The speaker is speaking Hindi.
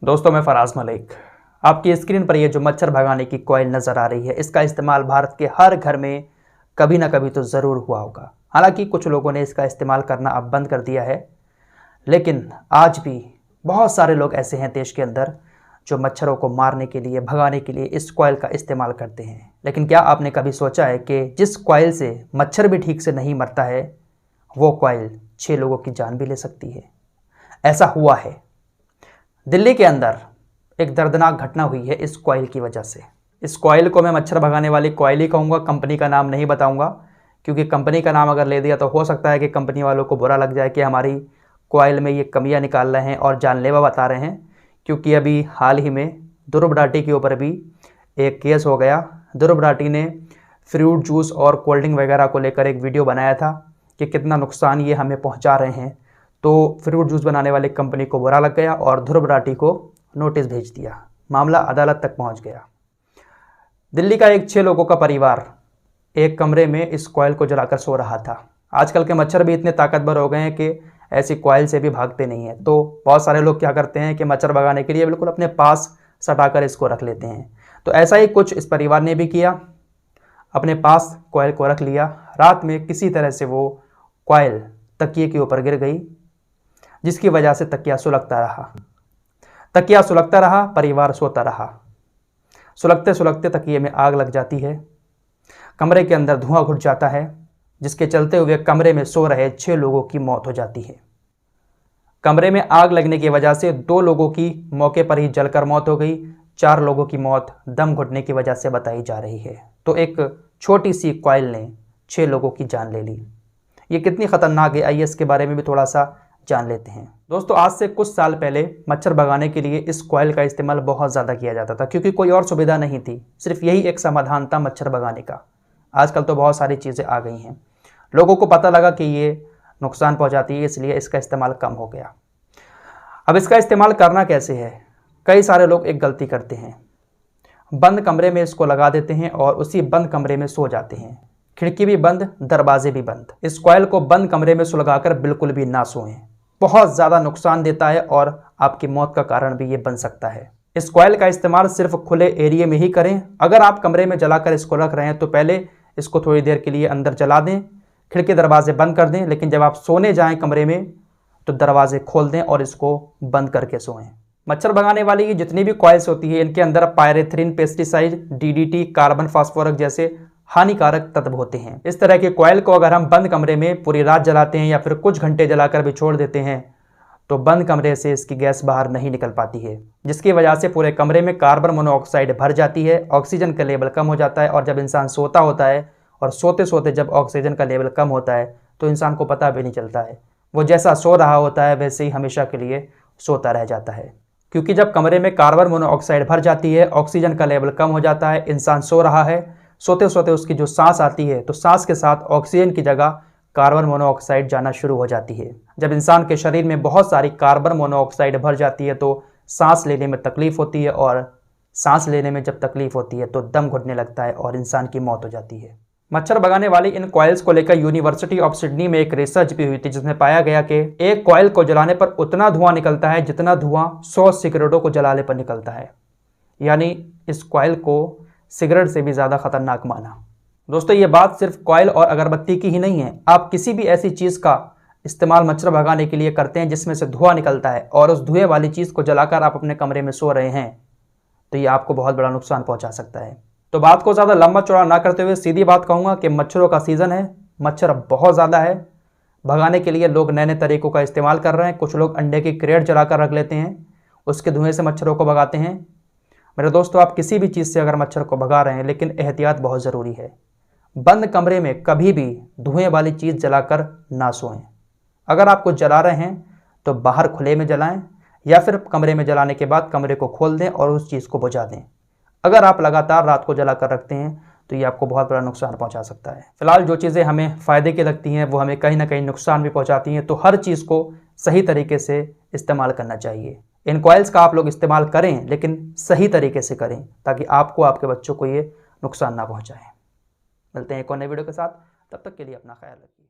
दोस्तों मैं फराज मलिक। आपकी स्क्रीन पर ये जो मच्छर भगाने की कॉइल नज़र आ रही है, इसका इस्तेमाल भारत के हर घर में कभी ना कभी तो ज़रूर हुआ होगा। हालांकि कुछ लोगों ने इसका इस्तेमाल करना अब बंद कर दिया है, लेकिन आज भी बहुत सारे लोग ऐसे हैं देश के अंदर जो मच्छरों को मारने के लिए, भगाने के लिए इस कॉइल का इस्तेमाल करते हैं। लेकिन क्या आपने कभी सोचा है कि जिस कॉइल से मच्छर भी ठीक से नहीं मरता है, वो कॉइल 6 लोगों की जान भी ले सकती है? ऐसा हुआ है। दिल्ली के अंदर एक दर्दनाक घटना हुई है इस कॉइल की वजह से। इस कॉइल को मैं मच्छर भगाने वाली कॉइल ही कहूँगा, कंपनी का नाम नहीं बताऊँगा, क्योंकि कंपनी का नाम अगर ले दिया तो हो सकता है कि कंपनी वालों को बुरा लग जाए कि हमारी कॉइल में ये कमियां निकाल रहे हैं और जानलेवा बता रहे हैं। क्योंकि अभी हाल ही में ध्रुव राठी के ऊपर भी एक केस हो गया। ध्रुव राठी ने फ्रूट जूस और कोल्ड ड्रिंक वगैरह को लेकर एक वीडियो बनाया था कि कितना नुकसान ये हमें पहुँचा रहे हैं। तो फ्रूट जूस बनाने वाली कंपनी को बुरा लग गया और ध्रुव राठी को नोटिस भेज दिया। मामला अदालत तक पहुंच गया। दिल्ली का एक 6 लोगों का परिवार एक कमरे में इस कॉइल को जलाकर सो रहा था। आजकल के मच्छर भी इतने ताकतवर हो गए हैं कि ऐसी कॉइल से भी भागते नहीं हैं। तो बहुत सारे लोग क्या करते हैं कि मच्छर भगाने के लिए बिल्कुल अपने पास सटाकर इसको रख लेते हैं। तो ऐसा ही कुछ इस परिवार ने भी किया, अपने पास कॉइल को रख लिया। रात में किसी तरह से वो कॉइल तकिए के ऊपर गिर गई, जिसकी वजह से तकिया सुलगता रहा, परिवार सोता रहा। सुलगते सुलगते तकिए में आग लग जाती है, कमरे के अंदर धुआं घुट जाता है, जिसके चलते हुए कमरे में सो रहे 6 लोगों की मौत हो जाती है। कमरे में आग लगने की वजह से 2 लोगों की मौके पर ही जलकर मौत हो गई। 4 लोगों की मौत दम घुटने की वजह से बताई जा रही है। तो एक छोटी सी कॉइल ने 6 लोगों की जान ले ली। ये कितनी खतरनाक है, आइए इसके बारे में भी थोड़ा सा जान लेते हैं। दोस्तों, आज से कुछ साल पहले मच्छर भगाने के लिए इस कॉइल का इस्तेमाल बहुत ज़्यादा किया जाता था, क्योंकि कोई और सुविधा नहीं थी। सिर्फ यही एक समाधान था मच्छर भगाने का। आजकल तो बहुत सारी चीज़ें आ गई हैं। लोगों को पता लगा कि ये नुकसान पहुंचाती है, इसलिए इसका इस्तेमाल कम हो गया। अब इसका इस्तेमाल करना कैसे है? कई सारे लोग एक गलती करते हैं, बंद कमरे में इसको लगा देते हैं और उसी बंद कमरे में सो जाते हैं। खिड़की भी बंद, दरवाजे भी बंद। इस कॉइल को बंद कमरे में सुलगाकर बिल्कुल भी ना सोएं। बहुत ज़्यादा नुकसान देता है और आपकी मौत का कारण भी ये बन सकता है। इस कॉइल का इस्तेमाल सिर्फ खुले एरिया में ही करें। अगर आप कमरे में जलाकर इसको रख रहे हैं तो पहले इसको थोड़ी देर के लिए अंदर जला दें, खिड़की दरवाजे बंद कर दें। लेकिन जब आप सोने जाएं कमरे में तो दरवाजे खोल दें और इसको बंद करके सोएं। मच्छर भगाने वाली ये जितनी भी कॉइल्स होती है, इनके अंदर pyrethrin, pesticide, DDT, carbon phosphorus जैसे हानिकारक तत्व होते हैं। इस तरह के कॉइल को अगर हम बंद कमरे में पूरी रात जलाते हैं या फिर कुछ घंटे जलाकर भी छोड़ देते हैं तो बंद कमरे से इसकी गैस बाहर नहीं निकल पाती है, जिसकी वजह से पूरे कमरे में कार्बन मोनोऑक्साइड भर जाती है, ऑक्सीजन का लेवल कम हो जाता है। और जब इंसान सोता होता है और सोते सोते जब ऑक्सीजन का लेवल कम होता है तो इंसान को पता भी नहीं चलता है। वो जैसा सो रहा होता है वैसे ही हमेशा के लिए सोता रह जाता है। क्योंकि जब कमरे में कार्बन मोनोऑक्साइड भर जाती है, ऑक्सीजन का लेवल कम हो जाता है, इंसान सो रहा है, सोते सोते उसकी जो सांस आती है तो सांस के साथ ऑक्सीजन की जगह कार्बन मोनोऑक्साइड जाना शुरू हो जाती है। जब इंसान के शरीर में बहुत सारी कार्बन मोनोऑक्साइड भर जाती है तो सांस लेने में तकलीफ होती है, और सांस लेने में जब तकलीफ होती है तो दम घुटने लगता है और इंसान की मौत हो जाती है। मच्छर भगाने वाली इन कॉइल्स को लेकर यूनिवर्सिटी ऑफ सिडनी में एक रिसर्च भी हुई थी, जिसमें पाया गया कि एक कॉइल को जलाने पर उतना धुआं निकलता है जितना धुआं 100 सिगरेटों को जलाने पर निकलता है। यानी इस कॉइल को सिगरेट से भी ज़्यादा खतरनाक माना। दोस्तों, ये बात सिर्फ कॉइल और अगरबत्ती की ही नहीं है। आप किसी भी ऐसी चीज़ का इस्तेमाल मच्छर भगाने के लिए करते हैं जिसमें से धुआं निकलता है और उस धुएं वाली चीज़ को जलाकर आप अपने कमरे में सो रहे हैं तो ये आपको बहुत बड़ा नुकसान पहुंचा सकता है। तो बात को ज़्यादा लंबा चौड़ा ना करते हुए सीधी बात कहूँगा कि मच्छरों का सीज़न है, मच्छर बहुत ज़्यादा है। भगाने के लिए लोग नए नए तरीक़ों का इस्तेमाल कर रहे हैं। कुछ लोग अंडे की क्रेट जलाकर रख लेते हैं, उसके धुएँ से मच्छरों को भगाते हैं। मेरे दोस्तों, आप किसी भी चीज़ से अगर मच्छर को भगा रहे हैं, लेकिन एहतियात बहुत ज़रूरी है। बंद कमरे में कभी भी धुएं वाली चीज़ जलाकर ना सोएं। अगर आप कुछ जला रहे हैं तो बाहर खुले में जलाएं, या फिर कमरे में जलाने के बाद कमरे को खोल दें और उस चीज़ को बुझा दें। अगर आप लगातार रात को जलाकर रखते हैं तो ये आपको बहुत बड़ा नुकसान पहुँचा सकता है। फिलहाल जो चीज़ें हमें फ़ायदे की लगती हैं वो हमें कहीं ना कहीं नुकसान भी पहुँचाती हैं। तो हर चीज़ को सही तरीके से इस्तेमाल करना चाहिए। इन कॉइल्स का आप लोग इस्तेमाल करें, लेकिन सही तरीके से करें, ताकि आपको, आपके बच्चों को ये नुकसान ना पहुंचाए। मिलते हैं एक और नए वीडियो के साथ, तब तक के लिए अपना ख्याल रखिए।